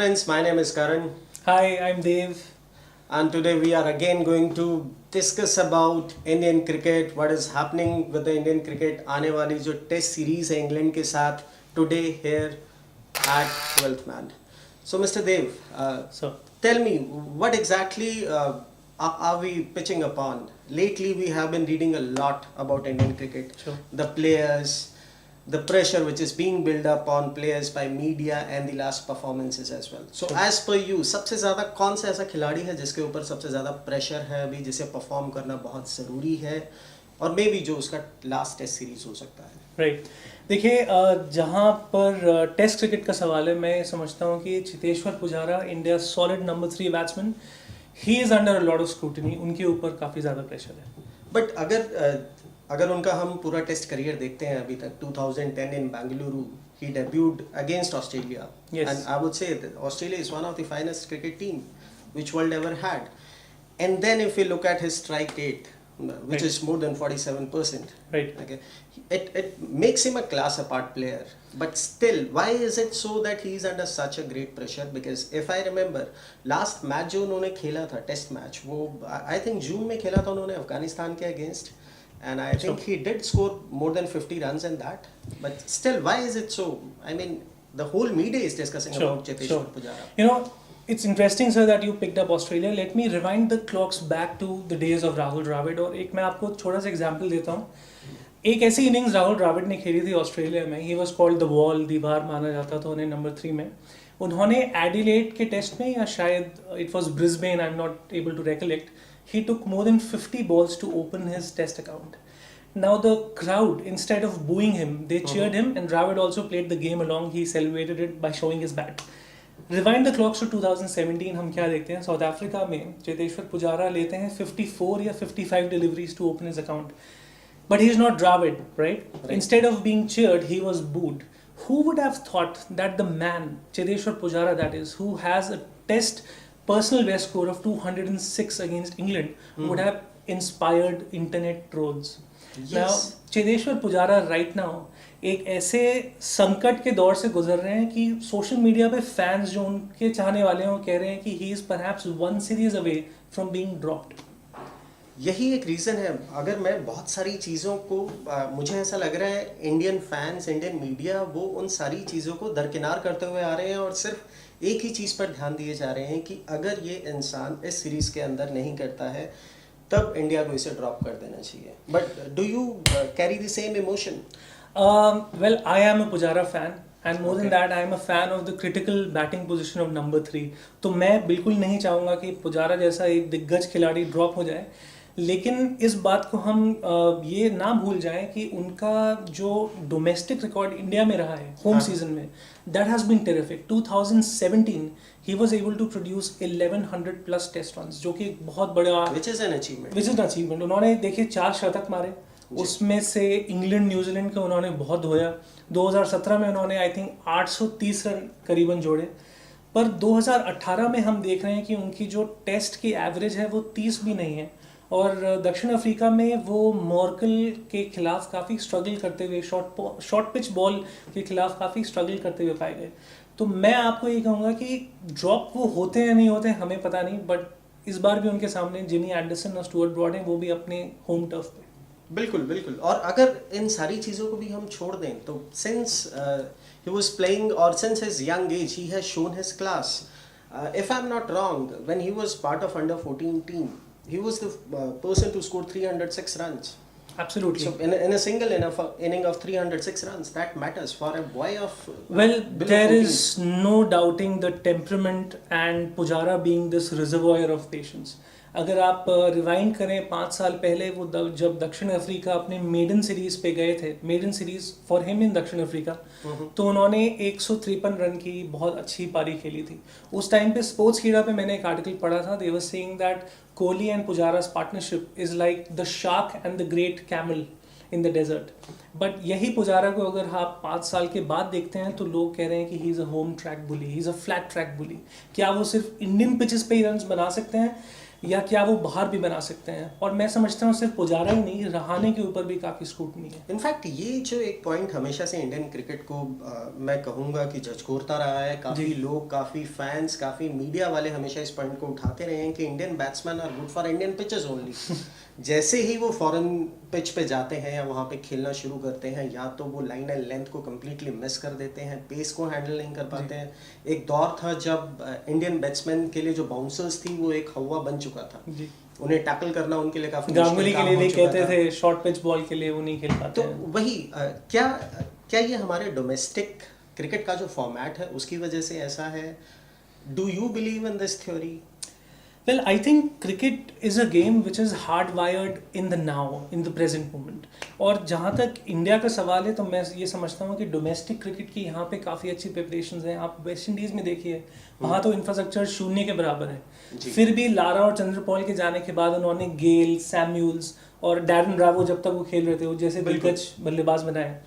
friends, my name is Karan. Hi, I'm Dev. And today we are again going to discuss about Indian cricket, what is happening with the Indian cricket. आने वाली जो test series है England के साथ today here at 12th man. So Mr. Dev, tell me what exactly are we pitching upon? Lately we have been reading a lot about Indian cricket. Sure. The players, the pressure which is being built up on players by media and the last performances as well. So as per you, सबसे ज़्यादा कौन सा ऐसा खिलाड़ी है जिसके ऊपर सबसे ज़्यादा प्रेशर है अभी, जिसे परफॉर्म करना बहुत ज़रूरी है और मे बी जो उसका लास्ट टेस्ट सीरीज हो सकता है? राइट देखिए, जहाँ पर टेस्ट क्रिकेट का सवाल है, मैं समझता हूँ कि Cheteshwar Pujara, India solid number 3 batsman, he is under a lot of scrutiny. उनके ऊपर काफ़ी ज़्यादा प्रेशर है. बट अगर उनका हम पूरा टेस्ट करियर देखते हैं अभी तक, 2010 इन Bengaluru he debuted against Australia. Yes. And I would say that Australia is one of the finest cricket team which world ever had. And then if we look at his strike rate, which Right. is more than 47%, Right. okay, it makes him a class apart player. But still, why is it so that he is under such a great pressure? Because if I remember, last match जो उन्होंने खेला था, test match, वो I think जून में खेला था उन्होंने अफगानिस्तान के against. And I think he did score more than 50 runs in that. But still, why is it so? I mean, the whole media is discussing about Cheteshwar Pujara. You know, it's interesting, sir, that you picked up Australia. Let me rewind the clocks back to the days of Rahul Dravid. और एक मैं आपको छोटा सा example देता हूँ. एक ऐसी इनिंग्स राहुल द्रविड़ ने खेली थी ऑस्ट्रेलिया में. He was called the wall, दीवार माना जाता था उन्हें नंबर 3 में. उन्होंने एडिलेड के टेस्ट में, या शायद it was Brisbane, I am not able to recollect, he took more than 50 balls to open his test account. Now the crowd, instead of booing him, they cheered him, and Dravid also played the game along. He celebrated it by showing his bat. Rewind the clocks to 2017. हम क्या देखते हैं? South Africa में चेतेश्वर पुजारा लेते हैं 54 या 55 deliveries to open his account. But he is not Dravid, right? Instead of being cheered, he was booed. Who would have thought that the man, Cheteshwar Pujara that is, who has a test personal best score of 206 against England, would have inspired internet trolls. Yes. Now, Cheteshwar Pujara right now एक ऐसे संकट के दौर से गुजर रहे हैं कि सोशल मीडिया पे फैंस जो उनके चाहने वाले हैं वो कह रहे हैं कि he is perhaps one series away from being dropped. यही एक रीज़न है. अगर मैं बहुत सारी चीज़ों को मुझे ऐसा लग रहा है इंडियन फैंस, इंडियन मीडिया, वो उन सारी चीज़ों को दरकिनार करते हुए आ रहे हैं और सिर्फ एक ही चीज़ पर ध्यान दिए जा रहे हैं कि अगर ये इंसान इस सीरीज़ के अंदर नहीं करता है तब इंडिया को इसे ड्रॉप कर देना चाहिए. But do you carry the same emotion? Well, I am a Pujara fan. And more than that, I am a fan of the critical batting position of number 3. तो मैं बिल्कुल नहीं चाहूँगा कि पुजारा जैसा एक दिग्गज खिलाड़ी ड्रॉप हो जाए. लेकिन इस बात को हम ये ना भूल जाएं कि उनका जो डोमेस्टिक रिकॉर्ड इंडिया में रहा है होम सीजन में, that has been terrific. 2017 he was able to produce 1100 plus test runs, जो कि एक बहुत बड़ा विच इज़ एन अचीवमेंट. उन्होंने देखिए 4 शतक मारे, उसमें से इंग्लैंड न्यूजीलैंड को उन्होंने बहुत धोया. 2017 में उन्होंने आई थिंक 830 रन करीबन जोड़े. पर 2018 में हम देख रहे हैं कि उनकी जो टेस्ट की एवरेज है वो 30 भी नहीं है. और दक्षिण अफ्रीका में वो मॉर्कल के खिलाफ काफ़ी स्ट्रगल करते हुए, शॉर्ट पिच बॉल के खिलाफ काफ़ी स्ट्रगल करते हुए पाए गए. तो मैं आपको ये कहूँगा कि ड्रॉप वो होते हैं या नहीं होते हैं हमें पता नहीं, बट इस बार भी उनके सामने जिनी एंडरसन और स्टुअर्ट ब्रॉड हैं, वो भी अपने होम टर्फ पे. बिल्कुल बिल्कुल. और अगर इन सारी चीज़ों को भी हम छोड़ दें तो सिंस ही वाज प्लेइंग और since his young age he has shown his class. If I am not wrong, when he was part of under 14 team, he was the person to score 306 runs. Absolutely. So in a single inning of 306 runs, that matters for a boy of well, there is no doubting the temperament and Pujara being this reservoir of patience. अगर आप rewind करें 5 साल पहले, वो जब दक्षिण Africa अपने maiden series पे गए थे, maiden series for him in दक्षिण अफ्रीका, तो उन्होंने 153 रन की बहुत अच्छी पारी खेली थी. उस टाइम पे स्पोर्ट्स कीड़ा पे मैंने एक आर्टिकल पढ़ा था. They were saying that Kohli and Pujara's partnership is like the shark and the great camel in the desert. But यही पुजारा को अगर आप 5 साल के बाद देखते हैं तो लोग कह रहे हैं कि he is a home track bully, he is a flat track bully. क्या वो सिर्फ इंडियन पिचेस पे ही रन बना सकते हैं? या क्या वो बाहर भी बना सकते हैं? और मैं समझता हूँ सिर्फ पुजारा ही नहीं, रहाणे के ऊपर भी काफ़ी स्क्रूटनी है। इनफैक्ट ये जो एक पॉइंट हमेशा से इंडियन क्रिकेट को मैं कहूँगा कि झकझोरता रहा है, काफ़ी लोग, काफ़ी फैंस, काफ़ी मीडिया वाले हमेशा इस पॉइंट को उठाते रहे हैं कि Indian batsman are good for Indian pitches only. जैसे ही वो फॉरेन पिच पे जाते हैं या वहाँ पे खेलना शुरू करते हैं, या तो वो लाइन एंड लेंथ को कम्प्लीटली मिस कर देते हैं, पेस को हैंडल नहीं कर पाते हैं। एक दौर था जब इंडियन बैट्समैन के लिए जो बाउंसर्स थी वो एक हवा बन चुका था, उन्हें टैकल करना उनके लिए काफी गांगुली के लिए भी कहते थे शॉर्ट पिच बॉल के लिए वो नहीं खेल पाते। तो वही क्या ये हमारे डोमेस्टिक क्रिकेट का जो फॉर्मेट है उसकी वजह से ऐसा है? Do you believe in this theory? Well, I think cricket is a game which is hardwired in the now, in the present moment. और जहाँ तक इंडिया का सवाल है तो मैं ये समझता हूँ कि डोमेस्टिक क्रिकेट की यहाँ पे काफ़ी अच्छी प्रिपरेशंस हैं। आप वेस्ट इंडीज़ में देखिए, वहाँ तो इंफ्रास्ट्रक्चर शून्य के बराबर है। फिर भी लारा और चंद्रपॉल के जाने के बाद उन्होंने गेल, सैम्यूल्स और डैरन ब्रावो जब तक वो खेल रहे थे वो जैसे दिग्गज बल्लेबाज बनाए।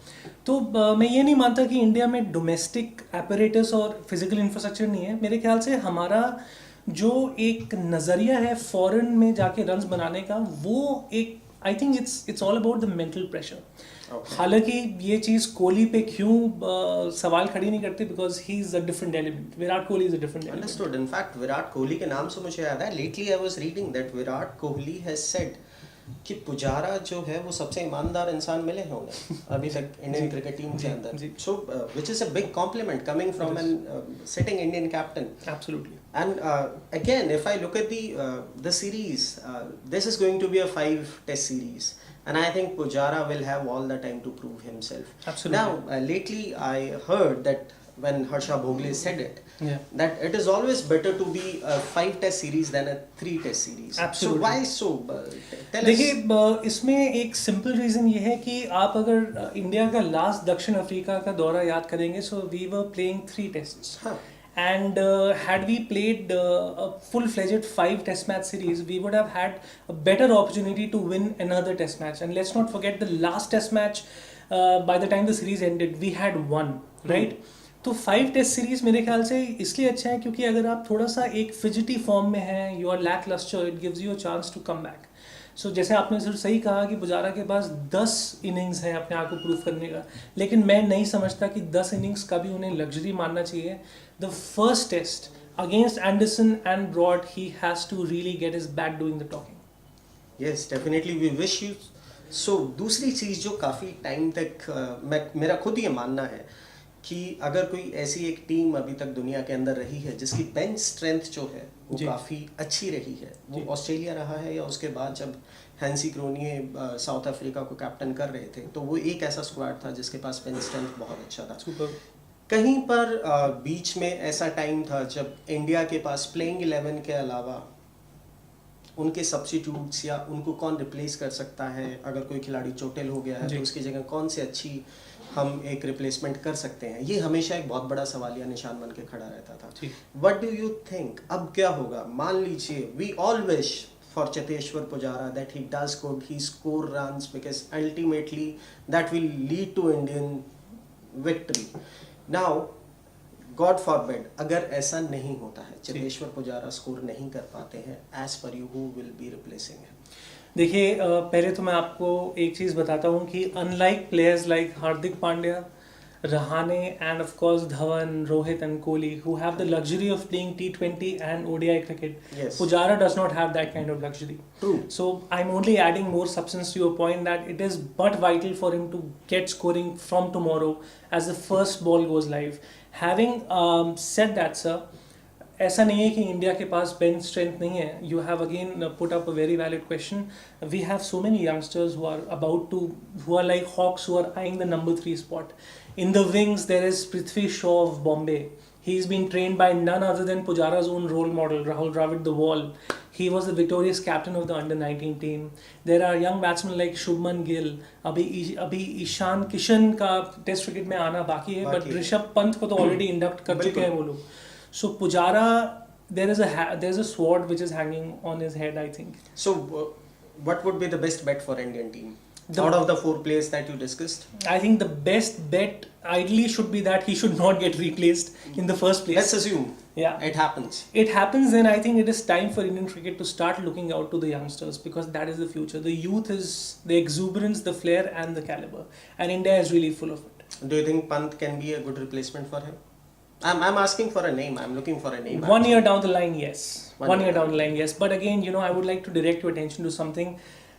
तो मैं ये नहीं मानता कि इंडिया में डोमेस्टिक एपरेटस और फिजिकल इंफ्रास्ट्रक्चर नहीं है। मेरे ख्याल से हमारा जो एक नज़रिया है फॉरेन में जाके रन्स बनाने का, वो एक I think it's all about the mental pressure. हालांकि ये चीज़ कोहली पे क्यों सवाल खड़ी नहीं करती, because he is a different element. Virat Kohli is a different element. Understood. In fact Virat Kohli के नाम से मुझे याद है, lately I was reading that Virat Kohli has said कि पुजारा जो है वो सबसे ईमानदार इंसान मिले हैं उन्हें अभी तक इंडियन क्रिकेट टीम के अंदर। So which is a big compliment coming from an sitting Indian captain. Absolutely. And again, if I look at the series, this is going to be a 5-test series, and I think Pujara will have all the time to prove himself. Absolutely. Now, lately I heard that when Harsha Bhogle said it, that it is always better to be a 5-test series than a 3-test series. Absolutely. So why so? Tell us. देखिए, इसमें एक simple reason ये है कि आप अगर India का last दक्षिण अफ्रीका का दौरा याद करेंगे, so we were playing 3 tests. And had we played a full-fledged 5 test match series, we would have had a better opportunity to win another test match. And let's not forget the last test match, by the time the series ended, we had won, right? तो 5 test series मेरे ख्याल से इसलिए अच्छा है क्योंकि अगर आप थोड़ा सा एक फिजिटी फॉर्म में हैं, you are lacklustre, it gives you a chance to come back. So जैसे आपने सिर्फ सही कहा कि पुजारा के पास 10 इनिंग्स हैं अपने आप को प्रूव करने का, लेकिन मैं नहीं समझता कि 10 इनिंग्स का भी उन्हें लग्जरी मानना चाहिए। The first test against Anderson and Broad, he has to really get his back doing the talking. Yes, definitely, we wish you. So दूसरी चीज़ जो काफ़ी टाइम तक मेरा खुद ये मानना है कि अगर कोई ऐसी एक टीम अभी तक दुनिया के अंदर रही है जिसकी बेंच स्ट्रेंथ जो है वो काफ़ी अच्छी रही है, वो ऑस्ट्रेलिया रहा है, या उसके बाद जब हैंसी क्रोनिये साउथ अफ्रीका को कैप्टन कर रहे थे तो वो एक ऐसा स्क्वाड था जिसके पास बेंच स्ट्रेंथ बहुत अच्छा था। कहीं पर बीच में ऐसा टाइम था जब इंडिया के पास प्लेइंग 11 के अलावा उनके सब्स्टिट्यूट्स या उनको कौन रिप्लेस कर सकता है, अगर कोई खिलाड़ी चोटिल हो गया है तो उसकी जगह कौन से अच्छी हम एक रिप्लेसमेंट कर सकते हैं, ये हमेशा एक बहुत बड़ा सवालिया निशान बन के खड़ा रहता था। व्हाट डू यू थिंक अब क्या होगा? मान लीजिए we all wish for Cheteshwar Pujara that he does good, he score runs, because ultimately that will lead to Indian victory. Now god forbid, अगर ऐसा नहीं होता है, चेतेश्वर पुजारा स्कोर नहीं कर पाते हैं, as per you who will be replacing him? देखिए, पहले तो मैं आपको एक चीज़ बताता हूँ कि unlike players like Hardik Pandya, Rahane end of course Dhawan, Rohit and Kohli who have the luxury of playing T20 and ODI cricket, Pujara does not have that kind of luxury. True. So I'm only adding more substance to your point that it is but vital for him to get scoring from tomorrow as the first ball goes live. Having said that, sir, ऐसा नहीं है कि India के पास bench strength नहीं है. You have again put up a very valid question. We have so many youngsters who are about to, who are like hawks, who are eyeing the number 3 spot. In the wings there is Prithvi Shaw of Bombay. He's been trained by none other than Pujara's own role model, Rahul Dravid, the Wall. He was the victorious captain of the under-19 team. There are young batsmen like Shubman Gill. अभी ईशान किशन का test cricket में आना बाकी है, but Rishabh Pant को तो already induct कर चुके हैं वो लोग. So Pujara, there is a sword which is hanging on his head, I think. So what would be the best bet for Indian team? Out of the 4 players that you discussed? I think the best bet ideally should be that he should not get replaced in the first place. Let's assume it happens. It happens, then I think it is time for Indian cricket to start looking out to the youngsters, because that is the future. The youth is the exuberance, the flair and the caliber, and India is really full of it. Do you think Pant can be a good replacement for him? I'm asking for a name. I'm looking for a name. 1 year down the line, yes. 1 year down the line, yes. But again, I would like to direct your attention to something.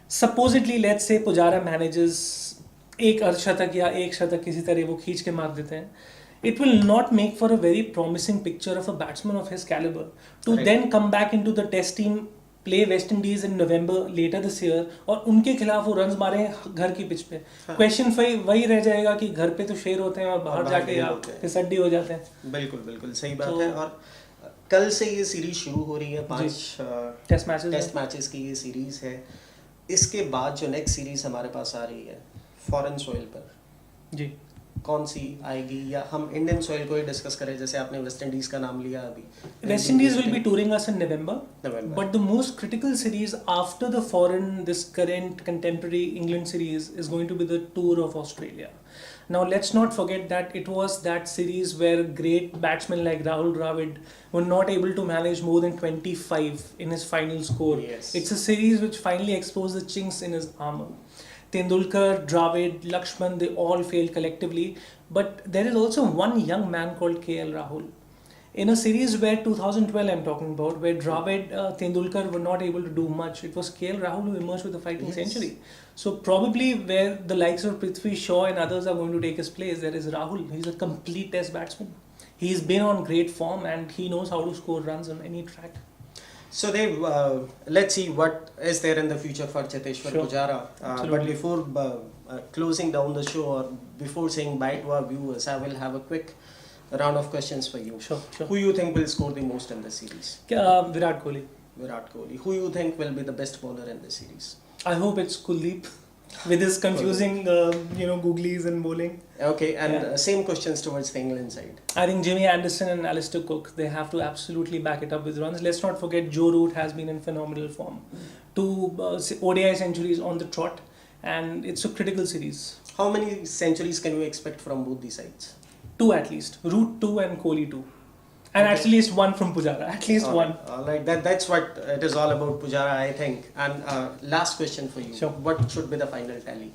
Supposedly, let's say Pujara manages एक अर्धशतक या एक शतक किसी तरह वो खींच के मार देते हैं. It will not make for a very promising picture of a batsman of his caliber to then come back into the test team, play West Indies in November later this year और उनके खिलाफ वो runs मारे घर की pitch पे. Question वही रह जाएगा कि घर पे तो शेर होते हैं और बाहर जाके आप फिसड्डी हो जाते हैं. बिल्कुल सही बात है. और कल से ये सीरीज शुरू हो रही है. 5 टेस्ट मैचेस की ये सीरीज है. इसके बाद जो नेक्स्ट सीरीज हमारे पास आ रही है फॉरेन सॉइल पर जी, कौन सी आएगी, या हम इंडियन सॉइल को ही डिस्कस करें? जैसे आपने वेस्ट इंडीज का नाम लिया अभी. West Indies will be touring us in November. But the most critical series after the foreign, this current contemporary England series is going to be the tour of Australia. Now let's not forget that it was that series where great batsmen like Rahul Dravid were not able to manage more than 25 in his final score. Yes. It's a series which finally exposed the chinks in his armour. Tendulkar, Dravid, Lakshman, they all failed collectively. But there is also one young man called KL Rahul. In a series where 2012 I'm talking about, where Dravid, Tendulkar were not able to do much, it was KL Rahul who emerged with a fighting century. So probably where the likes of Prithvi Shaw and others are going to take his place, there is Rahul. He's a complete test batsman. He's been on great form and he knows how to score runs on any track. So let's see what is there in the future for Cheteshwar Pujara. But before closing down the show, or before saying bye to our viewers, I will have a quick round of questions for you. Sure. Who you think will score the most in the series? Virat Kohli. Who you think will be the best bowler in the series? I hope it's Kuldeep with his confusing googlies and bowling. Okay, and same questions towards the England side. I think Jimmy Anderson and Alastair Cook, they have to absolutely back it up with runs. Let's not forget Joe Root has been in phenomenal form. 2 ODI centuries on the trot, and it's a critical series. How many centuries can we expect from both these sides? 2 at least. Root 2 and Kohli 2. And at least 1 from Pujara. At least one. Alright, that's what it is all about, Pujara, I think. And last question for you. Sure. What should be the final tally?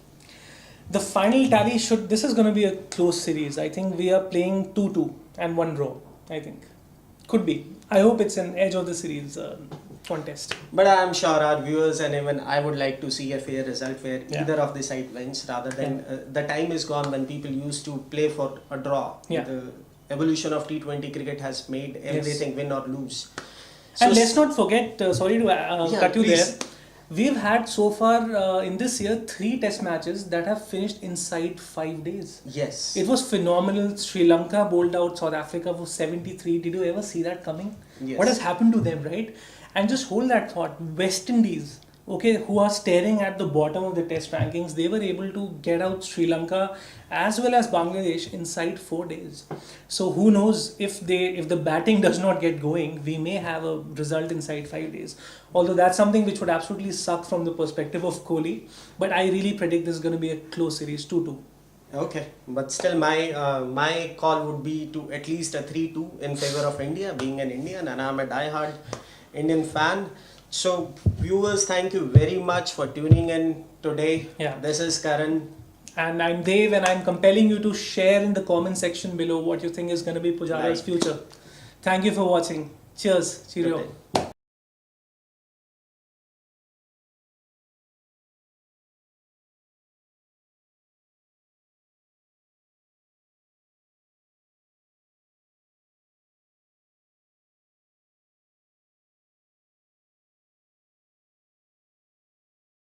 The final tally this is going to be a close series. I think we are playing 2-2 and 1 draw, I think. Could be. I hope it's an edge of the series contest. But I am sure our viewers and even I would like to see a fair result where either of the side wins, rather than the time is gone when people used to play for a draw. Yeah. The evolution of T20 cricket has made everything win or lose. So and let's not forget, sorry to cut you please. there, we've had so far in this year 3 test matches that have finished inside 5 days. Yes. It was phenomenal. Sri Lanka bowled out South Africa for 73. Did you ever see that coming? Yes. What has happened to them, right? And just hold that thought. West Indies, who are staring at the bottom of the test rankings, they were able to get out Sri Lanka as well as Bangladesh inside 4 days. So who knows, if the batting does not get going, we may have a result inside 5 days. Although that's something which would absolutely suck from the perspective of Kohli. But I really predict this is going to be a close series, 2-2. Okay, but still my call would be to at least a 3-2 in favor of India, being an Indian, and I'm a die-hard Indian fan. So viewers, thank you very much for tuning in today. Yeah. This is Karan. And I'm Dave, and I'm compelling you to share in the comment section below what you think is going to be Pujara's future. Thank you for watching. Cheers. Cheerio.